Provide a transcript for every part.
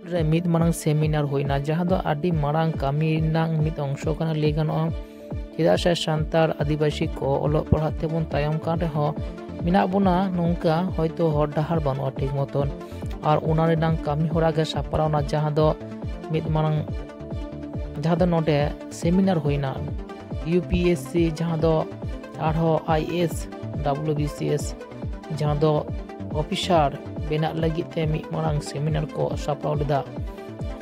रे मिद मांग सेमिनार होइना जहां दो आदि मांग कामी नांग मिद अंशो काना ले गानोआ चेदा से सान्तार आदिवासी को ओलो पढ़ाते बन तायम कान रे हो मिना बुना नोंका होयतो हर डाहार बानुआ ठीक मतन और उना रे नांग कामी होरा गे सापरावना जहां दो मिद मांग जहां दो नोडे सेमिनार होइना यूपीएससी जहां दो आरहो आईएएस डब्ल्यूबीसीएस जहां दो ऑफिसर बेना लगित ते मिद मांग सेमिनार को सापराव लेदा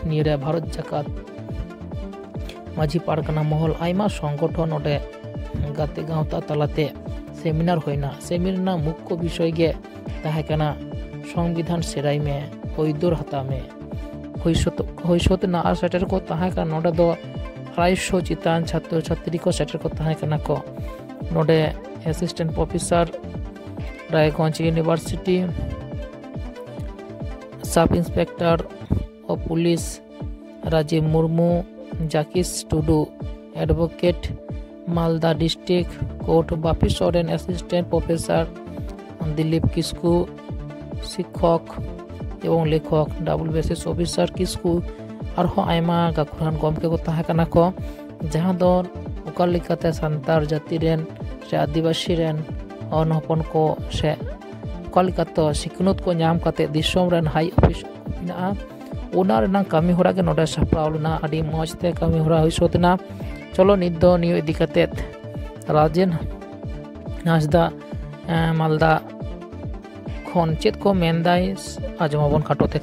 निरे भारत जाकात माझी पारगना महल आयमा संगठन नोडे गाते गावता तलाते सेमिनार होइना सेमिनार मुख्य विषय गे ताहेकाना संविधान सेराई में होइदुर हता में होइसत ना आर सेटर को ताहेका नोडे दो 250 चितान छात्र छात्री को सेटर को ताहेकाना को नोडे assistant professor Raiganj university sub inspector of police Rajiv Murmu Jakis Tudu advocate Malda district court Bapi Soren assistant professor Dilip Kisku शिक्षक एवं लेखक डब्ल्यूबीएसएस ऑफिसर किस्कू और आयमा गाखुरान गमके को ताहेकाना को जहां दो ओका लेकाते सान्तार जाति रेन से आदिवासी रेन अन हपन को से ओका लेकाते सिखनुत को नाम काते दिसोम रेन हाई ऑफिस मेना ओना रेना कामी होरा गे नोडे सापराव लेना आदि मौजते कामी होरा हुइसोतना चलो नित दो नियो इदि काते राजेन हांसदा मालदा खन चेत को मेनदाय आजमाबन खाटोते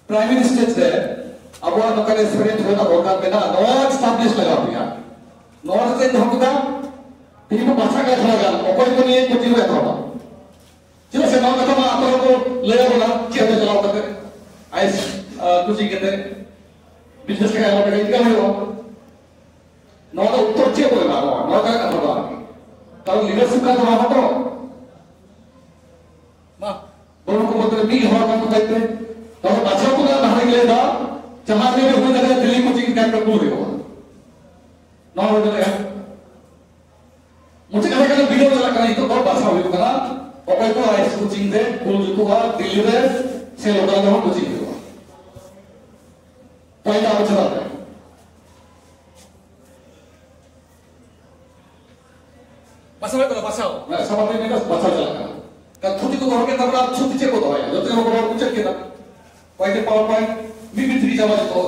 प्राइम मिनिस्टर से अब लोकल एक्सपीरियंस होता होगा बिना नॉट स्टैब्लिश लगा दिया नॉट से हम का तीन भाषा का लगा कोई को नहीं कुछ नहीं था चलो से नाम का आप को ले बोला क्या चलाओ करते आइस कुछ ही कहते बिजनेस का काम करते क्या हो नॉट उत्तर से बोला नॉट का था तो लीडरशिप का तो तो मां दोनों को मतलब भी हो काम करते तो अच्छा को ना बाहर ले दा जहां में हो जाएगा दिल्ली कोचिंग कैंप कर पूरे हो ना हो जाएगा मुझे कहा कि वीडियो वाला कहीं तो बहुत भाषा हुई करा और कोई तो आइस कोचिंग से कुल जो हुआ दिल्ली में से लोग का कोचिंग हुआ पहला चला है भाषा को भाषा मैं सब में का भाषा चला का छुट्टी को होके तब आप छुट्टी से को तो है जो तो को कुछ के ना पहले पावर पॉइंट भी 3 जावा तो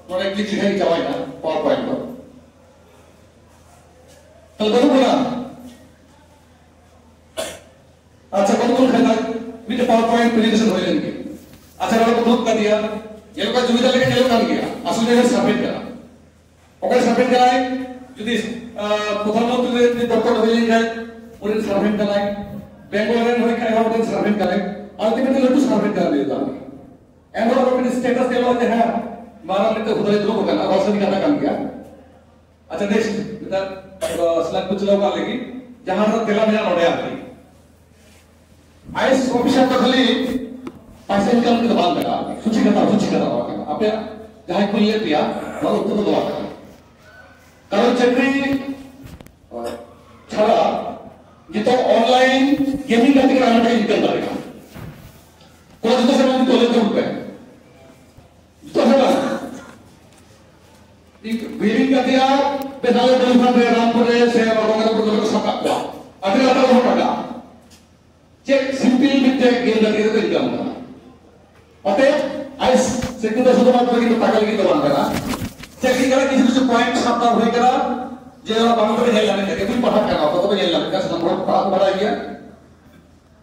नोट क्लिक है जावा ना पावर पॉइंट पर तो बोलो बोला अच्छा कौन खाना विद पावर पॉइंट प्रेजेंटेशन हो जाएंगे अच्छा वाला को कर दिया ये लोग का सुविधा लेके चलो काम किया असली में सबमिट करा ओके सबमिट कराए यदि प्रधानमंत्री ने डॉक्टर हो जाए उन्हें सबमिट कराए बेंगलोर में होके आया उन्हें सबमिट कराए अल्टीमेटली लोग सबमिट कर दिया एनवायरमेंट स्टेटस के लोग हैं 12 मिनट खुद ही लोग करना और सभी का काम किया अच्छा नेक्स्ट इधर स्लाइड कुछ लोग आ लेगी जहां तक तेला में नोड़े आती आइस ऑफिसर का खाली पैसे इनकम की बात लगा सूची करता आपने जहां को ले दिया वो उत्तर दो कारण चक्री छड़ा itu online gaming kan kita anak ikan mereka. Kalau itu saya mau tolong bukan. Itu apa? Gaming kan dia pedal telepon dari Rampur saya orang orang bersakat kuat. Ada orang ada. Cek simple gitu game dan itu ikan mereka. Oke, ais sekitar sudah mau pergi ke takal gitu orang mereka. Cek kita किसी point साप्ताह हुई करा जेला बांग पे नहीं लाने के तुम पढ़ा करना तो नहीं लाने का सब पढ़ा पढ़ा गया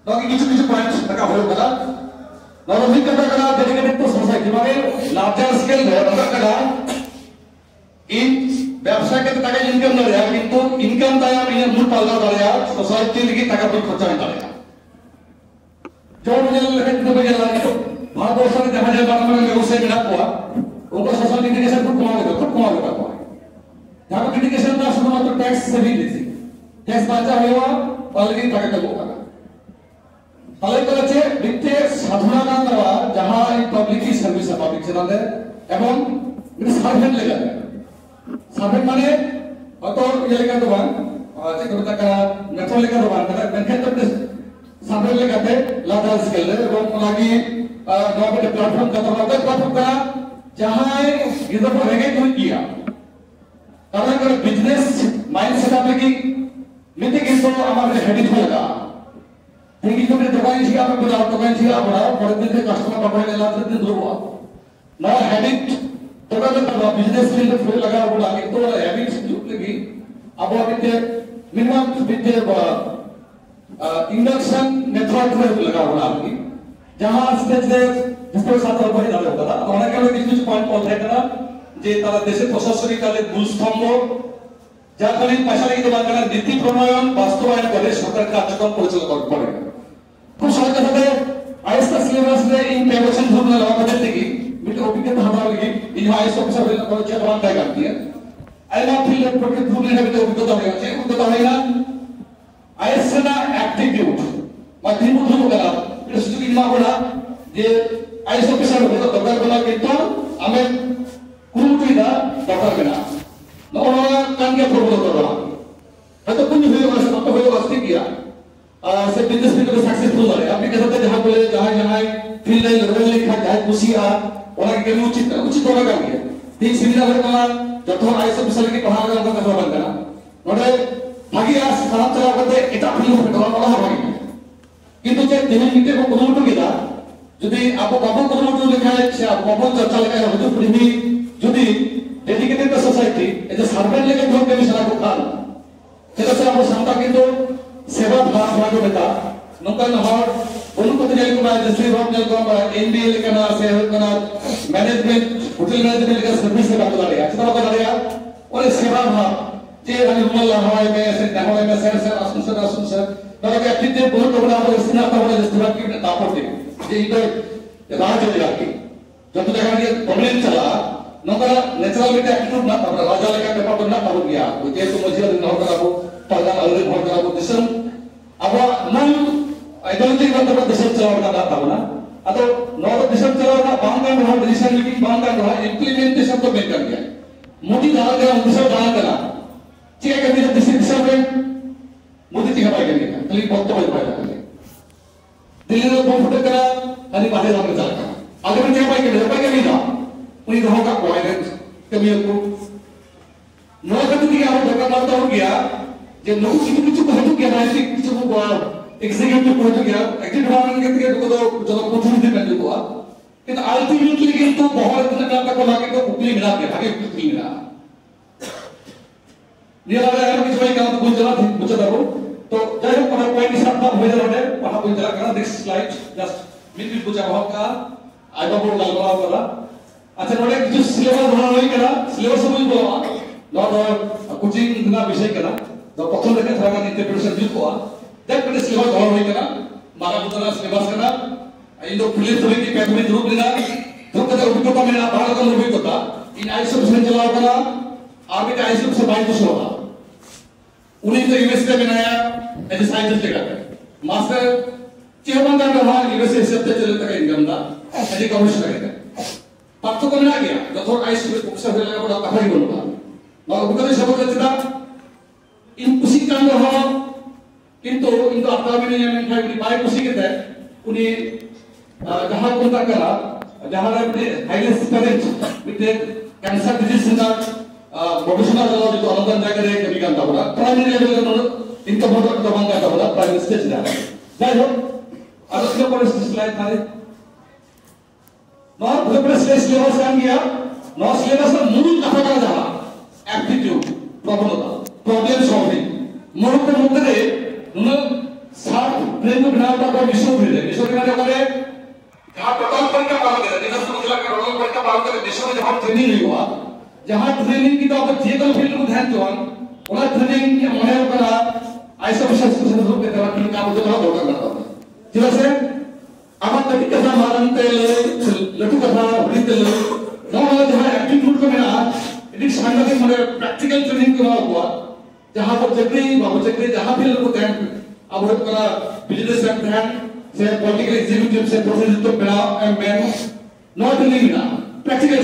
तो कि किसी point तक हो करा नॉर्मल नहीं करता करा डेडिकेटेड तो सोसाइटी में लार्जर स्केल है तक करा इन व्यवसाय के तक इनकम ना रहा किंतु इनकम ताया में मूल पालना रहा सोसाइटी की तक पर खर्चा नहीं रहा जो मुझे लगे तो मुझे लगा तो भारत वर्ष में जहाँ जहाँ बांग में व्यवसाय मिला हुआ उनको सोशल इंडिकेशन खूब कमाल होगा जहाँ पर इंडिकेशन ना शुरू तो टैक्स से भी देती टैक्स बांचा हुआ ऑलरेडी टाका कम होगा अलग तरह से वित्तीय साधना का करवा जहाँ एक पब्लिक की सर्विस है पब्लिक चैनल है एवं इस सर्वेंट लेगा सर्वेंट माने तो ये लेगा तो बांग जैसे बता करा नेटवर्क लेगा तो बांग करा बेनिफिट तो सर्वेंट लेगा थे लादार स्केल है एवं लगी गवर्नमेंट प्लेटफॉर्म का तो प्लेटफॉर्म का जहाँ इधर पर रहेंगे तो किया कारण अगर बिजनेस माइंड सेट आप की मीटिंग इनको हमारे हेडिट होगा देखिए तो मेरे दुकान छी आप बुलाओ दुकान छी आप बढ़ाओ बड़े दिन से कस्टमर पकड़ ले लाते दिन दो हुआ ना हेडिट दुकान का बिजनेस फील्ड पे लगा हुआ है तो हैबिट्स जो लगी अब वो कितने मिनिमम कितने इंडक्शन नेटवर्क में लगा हुआ है जहाँ स्टेज जिसको साथ और बढ़ी जाता होता था तो उन्हें क्या कुछ पॉइंट बोल रहे थे ना जे तारा देशे प्रशासनिक काले मूल स्तंभ যার পয়সা লাগিয়ে দেওয়ার কারণে নীতি প্রণয়ন বাস্তবায়ন করে সরকার কার্যক্রম পরিচালনা করে খুব সহজ ভাবে আইএসটা সিলেবাস রে ইন প্রিপারেশন ধরনের আমাদের থেকে মিট অভিজ্ঞতা হওয়ার লাগে এই আইএস অফিসার হলে করে চেক ওয়ান টাইম দিয়ে আইলা ফিল্ড প্রজেক্ট ধরনের হবে অভিজ্ঞতা হয়ে গেছে অভিজ্ঞতা হয় না আইএস না অ্যাক্টিভিউড বা তিন বুঝো গেল এটা সুযোগ ইনমা বলা যে আইএস অফিসার হলে তো দরকার বলা কিন্তু আমি কুরুটিদা দরকার না orang kan dia problem orang atau pun juga masih apa juga pasti dia se business itu successful lah apni ke sath jahan bole jahan feel lain level likha jahan kusia orang ke uchit hoga kan dia ठीक सुविधा होगा जब आई सब विषय की पढ़ा कर उनका कसम बनना नोटे भागी आज साथ चला करते इतना फिल्म पेट्रोल वाला भागी किंतु जे दिन मीटे को कोनोटो किदा যদি আপো বাবু কোনটো লেখায় সে আপো বাবু চর্চা লেখায় হয়তো পৃথিবী যদি ডেডিকেটেড সোসাইটি এই যে সার্ভেন্ট লেগে ধরতে মিশরা কো কাল সেটা সে আমরা সামতা কিন্তু সেবা ভাগ ভাগ বেটা নঙ্কা নহর অনুকত জেল কো ইন্ডাস্ট্রি ভাগ জেল কো এমবিএ লেখানা সে হকনা ম্যানেজমেন্ট হোটেল ম্যানেজমেন্ট লেখা সার্ভিস সেবা কো দাঁড়িয়ে আছে তো দাঁড়িয়ে ওরে সেবা ভাগ যে আমি মোল্লা হয় মে সে নহলে মে সে আসুন স্যার তাহলে একটিতে বহুত বড় আমরা সিনা তা বলে ইস্তেমাল কি তারপর দেব যে এটা রাজ চলে যাচ্ছে যত দেখা গিয়ে প্রবলেম চলা नंबर नेचुरल में एटीट्यूड ना अपना राजा लेकर पेपर तो ना कर गया वो जे तो मुझे दिन हो करा वो पहला अलग हो करा वो दिसम अब मन आइडियोलॉजी का तो दिसम चलावना ना था ना अतो नो तो दिसम चलावना बांगा में डिसीजन मेकिंग बांगा में इंप्लीमेंटेशन तो बेटर गया मोदी दाल का दिसम दाल करा ठीक है कभी दिसम में मोदी जी हमारे के लिए खाली बहुत तो पाएगा दिल्ली में बहुत फुट करा खाली बाहर जाने चला आगे में क्या पाएगा नहीं था उन्हीं लोगों का कोहेरेंस कमियों को नौकरी की आप धक्का मारता हो गया जब लोग किसी को हटू गया ना किसी को एग्जीक्यूटिव को हटू गया एक्टिव बनाने के लिए तो जो कुछ नहीं करने को किंतु अल्टीमेटली किंतु बहुत इतना काम तक लगा के तो उपली मिला के आगे उपली मिला ये वाला है कि जो काम तो कुछ जरा कुछ दरो तो जाए पढ़ा पॉइंट हिसाब का हो जाए पढ़ा कुछ जरा करना नेक्स्ट स्लाइड जस्ट मिनट पूछा बहुत का आज बाबू लाल वाला अच्छा नोड़े जो सिलेबस बना नहीं करा सिलेबस में बोला नॉट कोचिंग ना विषय करा तो पत्थर लेके थोड़ा इंटरप्रिटेशन जुट हुआ जब मैंने सिलेबस बना नहीं करा मारा बुतला सिलेबस करा इन लोग पुलिस तो की पैक में ग्रुप लेना तो कदा उनको तो मेरा भारत का मूवी होता इन आईएसओ से चलाओ करा आगे के आईएसओ से बाइक तो होगा उन्हीं तो यूएस में बनाया एज साइंटिस्ट का मास्टर चेयरमैन का रहा यूएस से सब चलते तक इनकम था एज कमिश्नर करेगा पार्थ को मिला गया जो थोड़ा आइस से लगा बड़ा कहानी बोलूंगा और उनका भी सबक लेता इन उसी काम में हो किंतु इन आता बाय कुछ उनी जहाँ को जहाँ हाइलेस्ट कैंसर डिजीज प्रोफेशनल जो अलग जगह कमी प्राइमरी लेवल इनका प्राइम स्टेज जाए स्टेज सिलेबस कान गया सिलेबस मूल कथा जहाँ एप्टीट्यूड प्रबलता प्रॉब्लम सॉल्विंग मुहूर्त मध्य सात ट्रेन को बना विश्व जहाँ टोटल परीक्षा पालन करें टोटल परीक्षा पालन करें विश्व में जहाँ ट्रेनिंग हुआ जहाँ ट्रेनिंग की तो आप जेकल फील्ड को ध्यान जोन उना ट्रेनिंग के मने करा आइसोलेशन से रूप में तेरा टीम काम जो बहुत करता है ठीक है आवाज तभी कथा मारन ते लटू कथा बड़ी ते नॉर्मल जहाँ एप्टीट्यूड को मेरा इतनी सांगत मने प्रैक्टिकल ट्रेनिंग को हुआ जहाँ पर चक्री जहाँ फील्ड को ध्यान अब वो करा बिजनेस से ध्यान से पॉलिटिकल एग्जीक्यूटिव से प्रोफेसर तो मेरा मैन नॉट ओनली मेरा प्रैक्टिकल